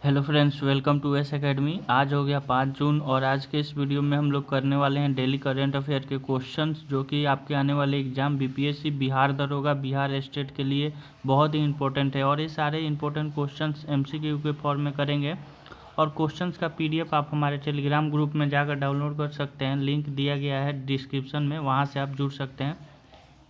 Hello friends, welcome to S academy. आज हो गया 5 जून और आज के इस वीडियो में हम लोग करने वाले हैं डेली करेंट अफेयर के क्वेश्चंस जो कि आपके आने वाले एग्जाम बीपीएससी बिहार दरोगा बिहार स्टेट के लिए बहुत ही इंपॉर्टेंट है। और ये सारे इंपॉर्टेंट क्वेश्चंस एमसीक्यू के फॉर्म में करेंगे और क्वेश्चंस का पीडीएफ आप हमारे टेलीग्राम ग्रुप में जाकर डाउनलोड कर सकते हैं। लिंक दिया गया है डिस्क्रिप्शन में, वहाँ से आप जुड़ सकते हैं।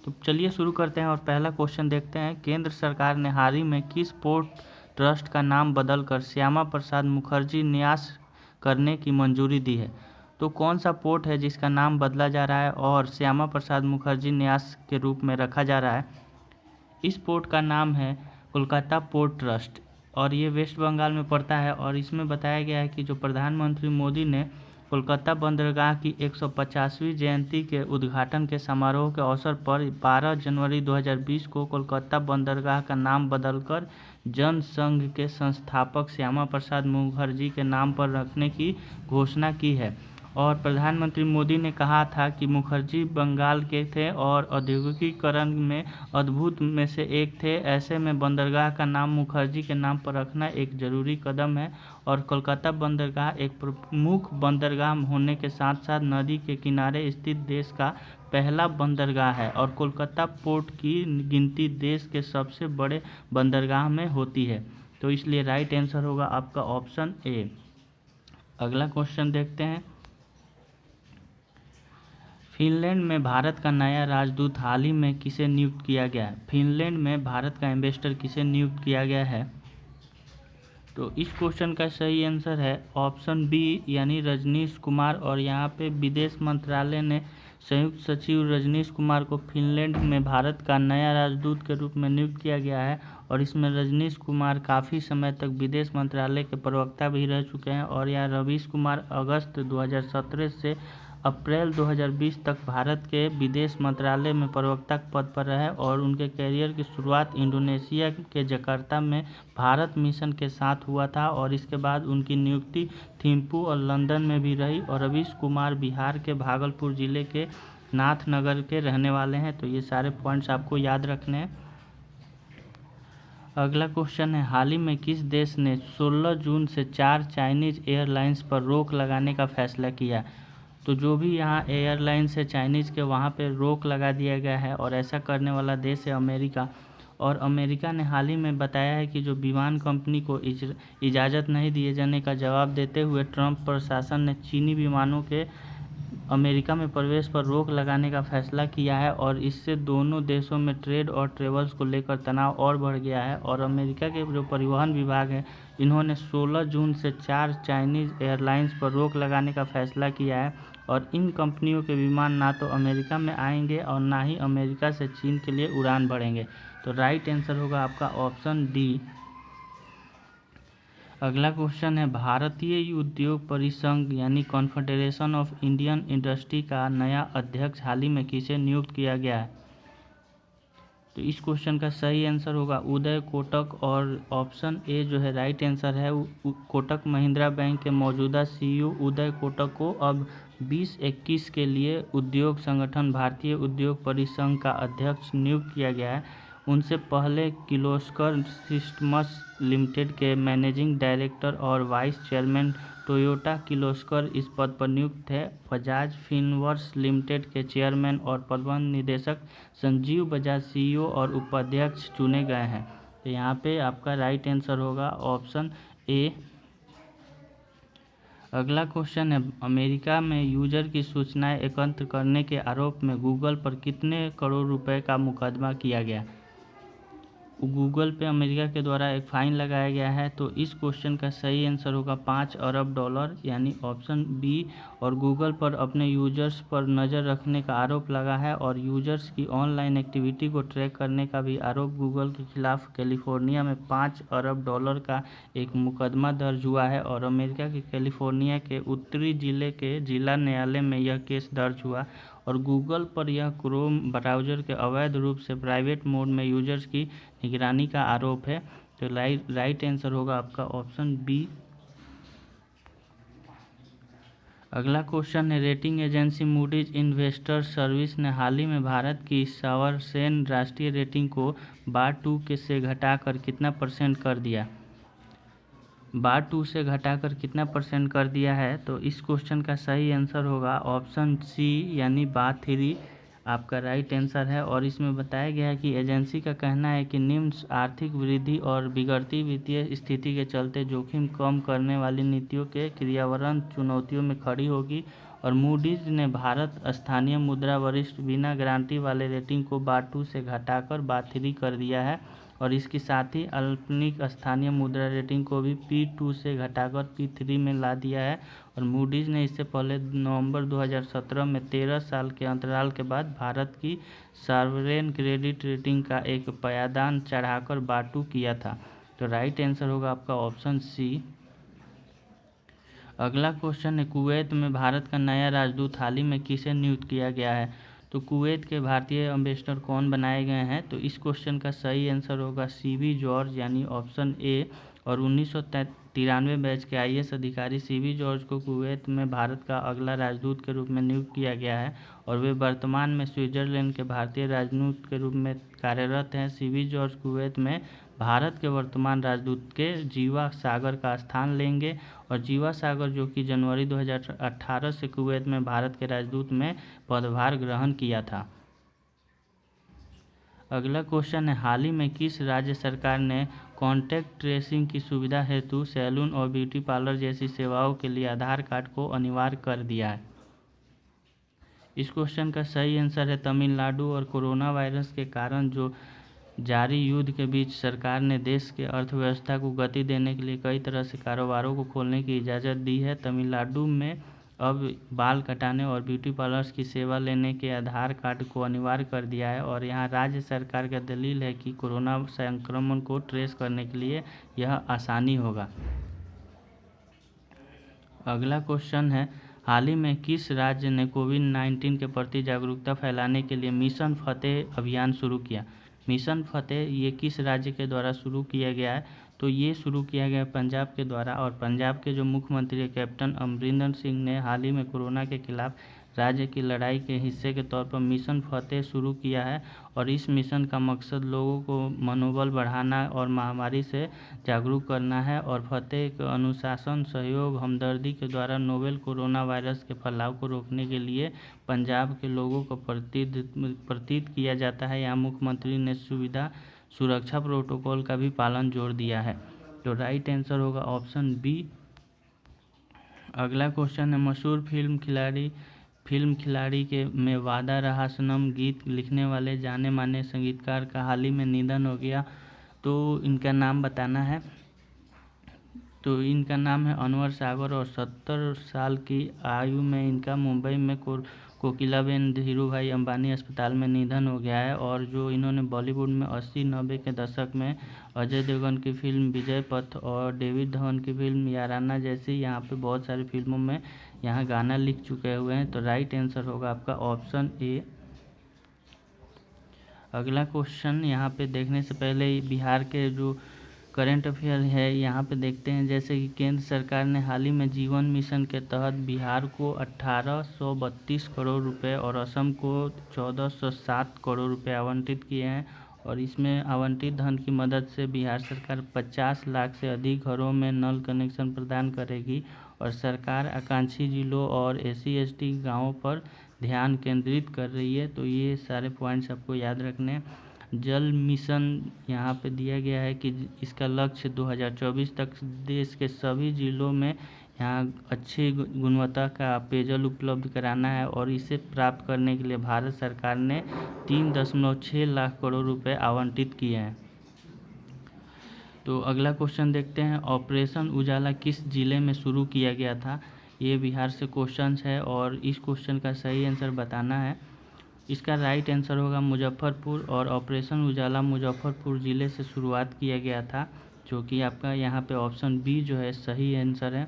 तो चलिए शुरू करते हैं और पहला क्वेश्चन देखते हैं। केंद्र सरकार ने हाल ही में किस पोर्ट ट्रस्ट का नाम बदलकर श्यामा प्रसाद मुखर्जी न्यास करने की मंजूरी दी है? तो कौन सा पोर्ट है जिसका नाम बदला जा रहा है और श्यामा प्रसाद मुखर्जी न्यास के रूप में रखा जा रहा है? इस पोर्ट का नाम है कोलकाता पोर्ट ट्रस्ट और ये वेस्ट बंगाल में पड़ता है। और इसमें बताया गया है कि जो प्रधानमंत्री मोदी ने कोलकाता बंदरगाह की 150वीं जयंती के उद्घाटन के समारोह के अवसर पर 12 जनवरी 2020 को कोलकाता बंदरगाह का नाम बदलकर जनसंघ के संस्थापक श्यामा प्रसाद मुखर्जी के नाम पर रखने की घोषणा की है। और प्रधानमंत्री मोदी ने कहा था कि मुखर्जी बंगाल के थे और औद्योगिकीकरण में अद्भुत में से एक थे। ऐसे में बंदरगाह का नाम मुखर्जी के नाम पर रखना एक जरूरी कदम है। और कोलकाता बंदरगाह एक प्रमुख बंदरगाह होने के साथ साथ नदी के किनारे स्थित देश का पहला बंदरगाह है और कोलकाता पोर्ट की गिनती देश के सबसे बड़े बंदरगाह में होती है। तो इसलिए राइट आंसर होगा आपका ऑप्शन ए। अगला क्वेश्चन देखते हैं। फिनलैंड में भारत का नया राजदूत हाल ही में किसे नियुक्त किया गया है? फिनलैंड में भारत का एम्बेसडर किसे नियुक्त किया गया है? तो इस क्वेश्चन का सही आंसर है ऑप्शन बी यानी रजनीश कुमार। और यहाँ पे विदेश मंत्रालय ने संयुक्त सचिव रजनीश कुमार को फिनलैंड में भारत का नया राजदूत के रूप में नियुक्त किया गया है। और इसमें रजनीश कुमार काफ़ी समय तक विदेश मंत्रालय के प्रवक्ता भी रह चुके हैं। और यहाँ रवीश कुमार अगस्त 2017 से अप्रैल 2020 तक भारत के विदेश मंत्रालय में प्रवक्ता पद पर रहे और उनके करियर की शुरुआत इंडोनेशिया के जकार्ता में भारत मिशन के साथ हुआ था। और इसके बाद उनकी नियुक्ति थिम्पू और लंदन में भी रही। और रवीश कुमार बिहार के भागलपुर जिले के नाथनगर के रहने वाले हैं। तो ये सारे पॉइंट्स आपको याद रखने हैं। अगला क्वेश्चन है, हाल ही में किस देश ने 16 जून से 4 चाइनीज एयरलाइंस पर रोक लगाने का फैसला किया? तो जो भी यहाँ एयरलाइंस है चाइनीज़ के, वहाँ पे रोक लगा दिया गया है और ऐसा करने वाला देश है अमेरिका। और अमेरिका ने हाल ही में बताया है कि जो विमान कंपनी को इजाज़त नहीं दिए जाने का जवाब देते हुए ट्रंप प्रशासन ने चीनी विमानों के अमेरिका में प्रवेश पर रोक लगाने का फैसला किया है। और इससे दोनों देशों में ट्रेड और ट्रेवल्स को लेकर तनाव और बढ़ गया है। और अमेरिका के जो परिवहन विभाग है, इन्होंने 16 जून से 4 चाइनीज़ एयरलाइंस पर रोक लगाने का फैसला किया है। और इन कंपनियों के विमान ना तो अमेरिका में आएंगे और ना ही अमेरिका से चीन के लिए उड़ान भरेंगे। तो राइट आंसर होगा आपका ऑप्शन डी। अगला क्वेश्चन है, भारतीय उद्योग परिसंघ यानी कॉन्फेडरेशन ऑफ इंडियन इंडस्ट्री का नया अध्यक्ष हाल ही में किसे नियुक्त किया गया है? तो इस क्वेश्चन का सही आंसर होगा उदय कोटक। और ऑप्शन ए जो है राइट आंसर है। कोटक महिंद्रा बैंक के मौजूदा सीईओ उदय कोटक को अब 2021 के लिए उद्योग संगठन भारतीय उद्योग परिसंघ का अध्यक्ष नियुक्त किया गया है। उनसे पहले किर्लोस्कर सिस्टम्स लिमिटेड के मैनेजिंग डायरेक्टर और वाइस चेयरमैन टोयोटा किर्लोस्कर इस पद पर नियुक्त थे। बजाज फिनवर्स लिमिटेड के चेयरमैन और प्रबंध निदेशक संजीव बजाज सीईओ और उपाध्यक्ष चुने गए हैं। तो यहाँ पे आपका राइट आंसर होगा ऑप्शन ए। अगला क्वेश्चन है, अमेरिका में यूजर की सूचनाएं एकत्र करने के आरोप में गूगल पर कितने करोड़ रुपए का मुकदमा किया गया? गूगल पे अमेरिका के द्वारा एक फ़ाइन लगाया गया है। तो इस क्वेश्चन का सही आंसर होगा 5 अरब डॉलर यानी ऑप्शन बी। और गूगल पर अपने यूजर्स पर नज़र रखने का आरोप लगा है और यूजर्स की ऑनलाइन एक्टिविटी को ट्रैक करने का भी आरोप गूगल के खिलाफ कैलिफोर्निया में 5 अरब डॉलर का एक मुकदमा दर्ज हुआ है। और अमेरिका के कैलिफोर्निया के उत्तरी जिले के जिला न्यायालय में यह केस दर्ज हुआ। और गूगल पर यह क्रोम ब्राउज़र के अवैध रूप से प्राइवेट मोड में यूजर्स की निगरानी का आरोप है। तो राइट आंसर होगा आपका ऑप्शन बी। अगला क्वेश्चन है, rating agency Moody's investor service ने हाल ही में भारत की सॉवरेन राष्ट्रीय रेटिंग को बार 2 से घटाकर कितना % कर दिया? बार 2 से घटाकर कितना परसेंट कर दिया है, तो इस क्वेश्चन का सही आंसर होगा ऑप्शन सी यानी बार 3 आपका राइट आंसर है। और इसमें बताया गया है कि एजेंसी का कहना है कि निम्न आर्थिक वृद्धि और बिगड़ती वित्तीय स्थिति के चलते जोखिम कम करने वाली नीतियों के क्रियान्वयन चुनौतियों में खड़ी होगी। और मूडीज ने भारत स्थानीय मुद्रा वरिष्ठ बिना गारंटी वाले रेटिंग को बार 2 से घटाकर बार 3 कर दिया है। और इसके साथ ही अल्पनिक स्थानीय मुद्रा रेटिंग को भी P2 से घटाकर P3 में ला दिया है। और मूडीज ने इससे पहले नवंबर 2017 में 13 साल के अंतराल के बाद भारत की सॉवरेन क्रेडिट रेटिंग का एक पायदान चढ़ाकर बार 2 किया था। तो राइट आंसर होगा आपका ऑप्शन सी। अगला क्वेश्चन है, कुवैत में भारत का नया राजदूत हाल ही में किसे नियुक्त किया गया है। तो कुवैत के भारतीय एम्बेसडर कौन बनाए गए हैं, तो इस क्वेश्चन का सही आंसर होगा CB जॉर्ज यानी ऑप्शन ए। और 1993 बैच के IAS अधिकारी CB जॉर्ज को कुवैत में भारत का अगला राजदूत के रूप में नियुक्त किया गया है। और वे वर्तमान में स्विट्जरलैंड के भारतीय राजदूत के रूप में कार्यरत हैं। CB जॉर्ज कुवैत में भारत के वर्तमान राजदूत के जीवा सागर का स्थान लेंगे। और जीवा सागर जो कि जनवरी 2018 से कुवैत में भारत के राजदूत में पदभार ग्रहण किया था। अगला क्वेश्चन है, हाल ही में किस राज्य सरकार ने कॉन्टैक्ट ट्रेसिंग की सुविधा हेतु सैलून और ब्यूटी पार्लर जैसी सेवाओं के लिए आधार कार्ड को अनिवार्य कर दिया है। इस क्वेश्चन का सही आंसर है तमिलनाडु। और कोरोना वायरस के कारण जो जारी युद्ध के बीच सरकार ने देश के अर्थव्यवस्था को गति देने के लिए कई तरह से कारोबारों को खोलने की इजाज़त दी है। तमिलनाडु में अब बाल कटाने और ब्यूटी पार्लर्स की सेवा लेने के आधार कार्ड को अनिवार्य कर दिया है। और यहाँ राज्य सरकार का दलील है कि कोरोना संक्रमण को ट्रेस करने के लिए यह आसानी होगा। अगला क्वेश्चन है, हाल ही में किस राज्य ने कोविड-19 के प्रति जागरूकता फैलाने के लिए मिशन फतेह अभियान शुरू किया। मिशन फतेह ये किस राज्य के द्वारा शुरू किया गया है, तो ये शुरू किया गया पंजाब के द्वारा। और पंजाब के जो मुख्यमंत्री कैप्टन अमरिंदर सिंह ने हाल ही में कोरोना के खिलाफ राज्य की लड़ाई के हिस्से के तौर पर मिशन फतेह शुरू किया है। और इस मिशन का मकसद लोगों को मनोबल बढ़ाना और महामारी से जागरूक करना है। और फतेह के अनुशासन, सहयोग, हमदर्दी के द्वारा नोवेल कोरोना वायरस के फैलाव को रोकने के लिए पंजाब के लोगों को प्रतीत किया जाता है। यहाँ मुख्यमंत्री ने सुरक्षा प्रोटोकॉल का भी पालन जोड़ दिया है। तो राइट आंसर होगा ऑप्शन बी। अगला क्वेश्चन है, मशहूर फिल्म खिलाड़ी के में वादा रहा सनम गीत लिखने वाले जाने माने संगीतकार का हाल ही में निधन हो गया। तो इनका नाम बताना है। तो इनका नाम है अनवर सागर। और 70 साल की आयु में इनका मुंबई में कोकिलाबेन धीरूभाई अंबानी अस्पताल में निधन हो गया है। और जो इन्होंने बॉलीवुड में 80-90 के दशक में अजय देवगन की फिल्म विजय पथ और डेविड धवन की फिल्म याराना जैसी यहाँ पे बहुत सारी फिल्मों में यहाँ गाना लिख चुके हुए हैं। तो राइट आंसर होगा आपका ऑप्शन ए। अगला क्वेश्चन यहाँ पे देखने से पहले बिहार के जो करंट अफेयर है यहाँ पे देखते हैं। जैसे कि केंद्र सरकार ने हाल ही में जीवन मिशन के तहत बिहार को 1832 करोड़ रुपए और असम को 1407 करोड़ रुपए आवंटित किए हैं। और इसमें आवंटित धन की मदद से बिहार सरकार 50 लाख से अधिक घरों में नल कनेक्शन प्रदान करेगी। और सरकार आकांक्षी जिलों और SC/ST गाँवों पर ध्यान केंद्रित कर रही है। तो ये सारे पॉइंट्स आपको याद रखने हैं। जल मिशन यहाँ पे दिया गया है कि इसका लक्ष्य 2024 तक देश के सभी जिलों में यहाँ अच्छी गुणवत्ता का पेयजल उपलब्ध कराना है। और इसे प्राप्त करने के लिए भारत सरकार ने 3.6 लाख करोड़ रुपए आवंटित किए हैं। तो अगला क्वेश्चन देखते हैं, ऑपरेशन उजाला किस जिले में शुरू किया गया था। ये बिहार से क्वेश्चन है और इस क्वेश्चन का सही आंसर बताना है। इसका राइट आंसर होगा मुजफ्फरपुर। और ऑपरेशन उजाला मुजफ्फरपुर ज़िले से शुरुआत किया गया था, जो कि आपका यहाँ पे ऑप्शन बी जो है सही आंसर है।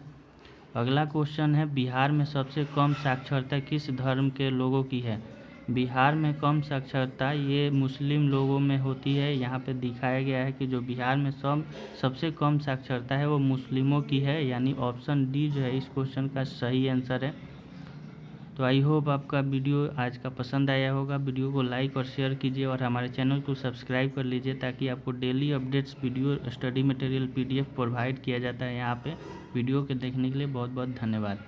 अगला क्वेश्चन है, बिहार में सबसे कम साक्षरता किस धर्म के लोगों की है। बिहार में कम साक्षरता ये मुस्लिम लोगों में होती है। यहाँ पे दिखाया गया है कि जो बिहार में सबसे कम साक्षरता है वो मुस्लिमों की है, यानी ऑप्शन डी जो है इस क्वेश्चन का सही आंसर है। तो आई होप आपका वीडियो आज का पसंद आया होगा। वीडियो को लाइक और शेयर कीजिए और हमारे चैनल को सब्सक्राइब कर लीजिए ताकि आपको daily updates video study material PDF provide किया जाता है यहाँ पे। वीडियो के देखने के लिए बहुत बहुत धन्यवाद।